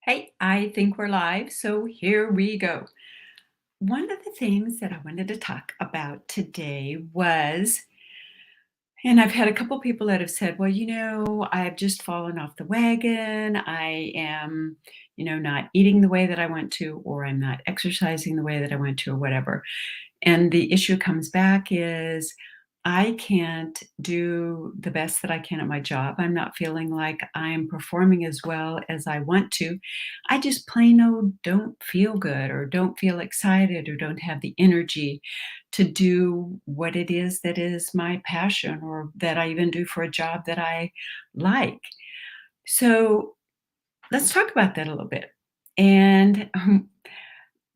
Hey, I think we're live, so here we go. One of the things that I wanted to talk about today was, and I've had a couple people that have said, well, I've just fallen off the wagon. I am, not eating the way that I want to, or I'm not exercising the way that I want to, or whatever. And the issue comes back is I can't do the best that I can at my job. I'm not feeling like I'm performing as well as I want to. I just plain old don't feel good or don't feel excited or don't have the energy to do what it is that is my passion or that I even do for a job that I like. So let's talk about that a little bit. And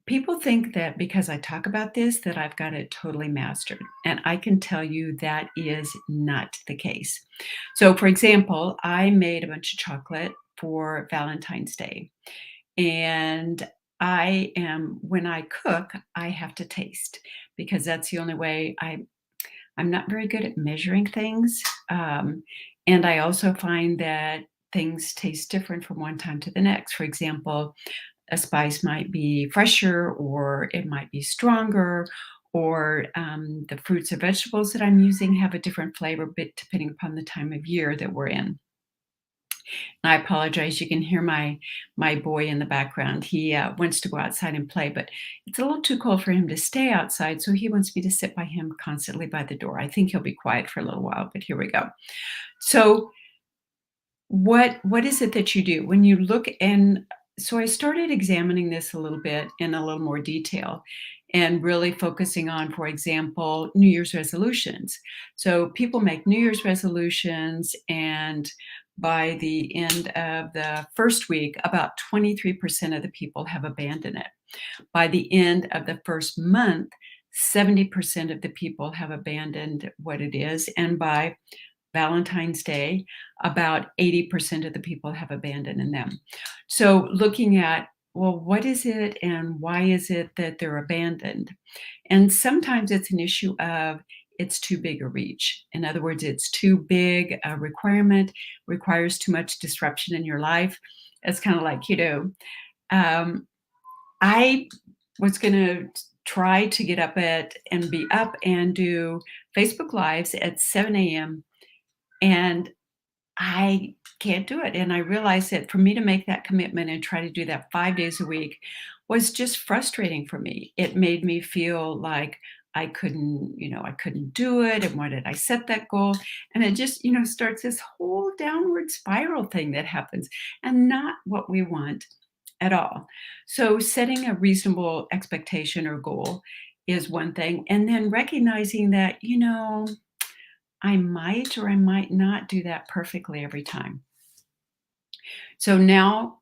people think that because I talk about this, that I've got it totally mastered, and I can tell you that is not the case. So, for example, I made a bunch of chocolate for Valentine's Day, and when I cook, I have to taste because that's the only way I'm not very good at measuring things, and I also find that things taste different from one time to the next. For example, a spice might be fresher or it might be stronger, or the fruits or vegetables that I'm using have a different flavor bit depending upon the time of year that we're in. I apologize. You can hear my boy in the background. He wants to go outside and play, but it's a little too cold for him to stay outside, so he wants me to sit by him constantly by the door. I think he'll be quiet for a little while, but here we go. So what is it that you do when you look and so I started examining this a little bit in a little more detail and really focusing on, for example, New Year's resolutions. So people make New Year's resolutions, and by the end of the first week, about 23% of the people have abandoned it. By the end of the first month, 70% of the people have abandoned what it is. And by Valentine's Day, about 80% of the people have abandoned in them. So looking at, well, what is it and why is it that they're abandoned? And sometimes it's an issue of it's too big a reach. In other words, it's too big a requirement, requires too much disruption in your life. It's kind of like, um, I was going to try to get up at and be up and do Facebook Lives at 7 a.m. And I can't do it, and I realized that for me to make that commitment and try to do that 5 days a week was just frustrating for me. It made me feel like I couldn't do it, and why did I set that goal? And it just, starts this whole downward spiral thing that happens, and not what we want at all. So setting a reasonable expectation or goal is one thing, and then recognizing that, I might or I might not do that perfectly every time. So now,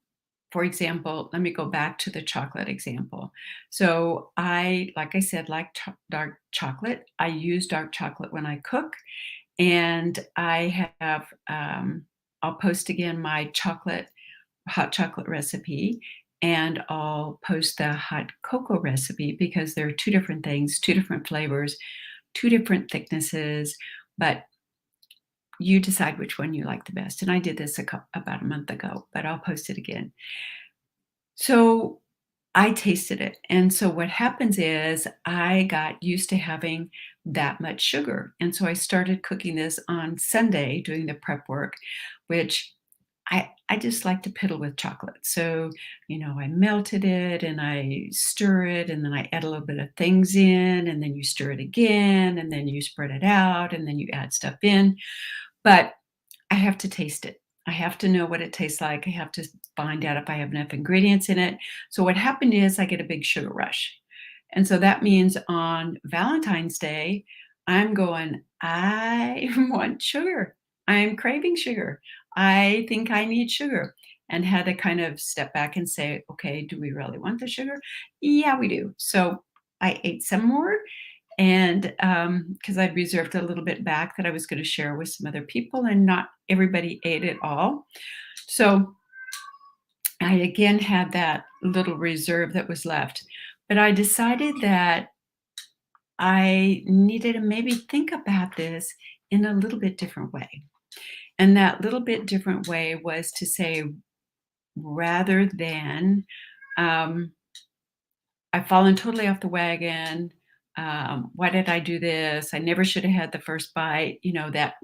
for example, let me go back to the chocolate example. So like I said, like dark chocolate. I use dark chocolate when I cook, and I have, I'll post again my hot chocolate recipe, and I'll post the hot cocoa recipe because they're two different things, two different flavors, two different thicknesses, but you decide which one you like the best. And I did this about a month ago, but I'll post it again. So I tasted it. And so what happens is I got used to having that much sugar. And so I started cooking this on Sunday, doing the prep work, which I just like to piddle with chocolate. So, I melted it and I stir it, and then I add a little bit of things in, and then you stir it again, and then you spread it out, and then you add stuff in. But I have to taste it. I have to know what it tastes like. I have to find out if I have enough ingredients in it. So what happened is I get a big sugar rush. And so that means on Valentine's Day, I'm going, I want sugar. I'm craving sugar. I think I need sugar. And had to kind of step back and say, okay, do we really want the sugar? Yeah, we do. So I ate some more, and because I'd reserved a little bit back that I was going to share with some other people, and not everybody ate it all. So I again had that little reserve that was left. But I decided that I needed to maybe think about this in a little bit different way. And that little bit different way was to say, rather than um, I've fallen totally off the wagon. Why did I do this? I never should have had the first bite, that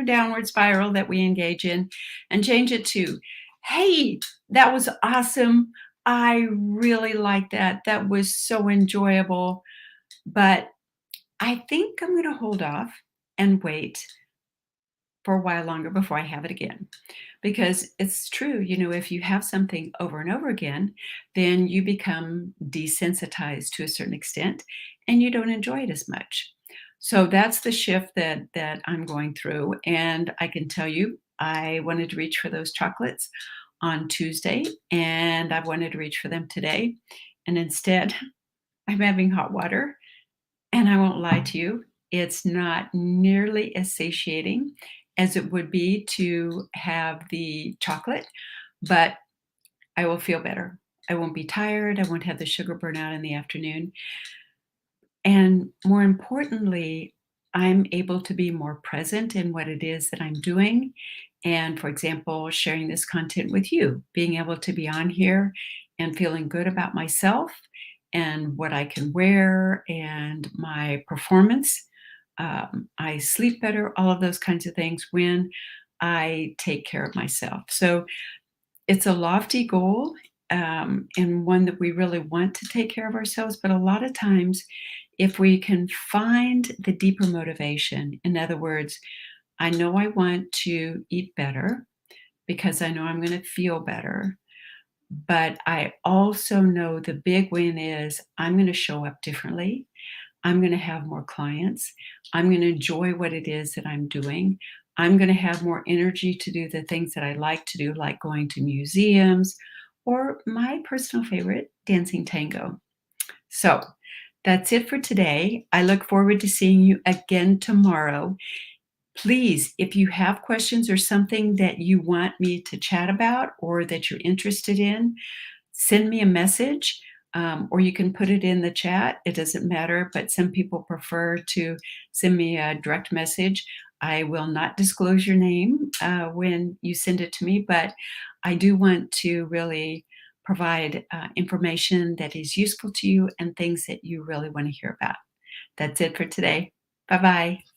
downward spiral that we engage in, and change it to, hey, that was awesome. I really like that. That was so enjoyable. But I think I'm going to hold off and wait for a while longer before I have it again. Because it's true, if you have something over and over again, then you become desensitized to a certain extent and you don't enjoy it as much. So that's the shift that I'm going through. And I can tell you, I wanted to reach for those chocolates on Tuesday and I wanted to reach for them today. And instead, I'm having hot water and I won't lie to you, it's not nearly as satiating as it would be to have the chocolate, but I will feel better. I won't be tired. I won't have the sugar burnout in the afternoon. And more importantly, I'm able to be more present in what it is that I'm doing. And for example, sharing this content with you, being able to be on here and feeling good about myself and what I can wear and my performance. I sleep better, all of those kinds of things when I take care of myself. So it's a lofty goal, and one that we really want to take care of ourselves. But a lot of times, if we can find the deeper motivation, in other words, I know I want to eat better because I know I'm going to feel better. But I also know the big win is I'm going to show up differently. I'm going to have more clients. I'm going to enjoy what it is that I'm doing. I'm going to have more energy to do the things that I like to do, like going to museums or my personal favorite, dancing tango. So that's it for today. I look forward to seeing you again tomorrow. Please, if you have questions or something that you want me to chat about or that you're interested in, send me a message, or you can put it in the chat. It doesn't matter, but some people prefer to send me a direct message. I will not disclose your name when you send it to me, but I do want to really provide information that is useful to you and things that you really want to hear about. That's it for today. Bye bye.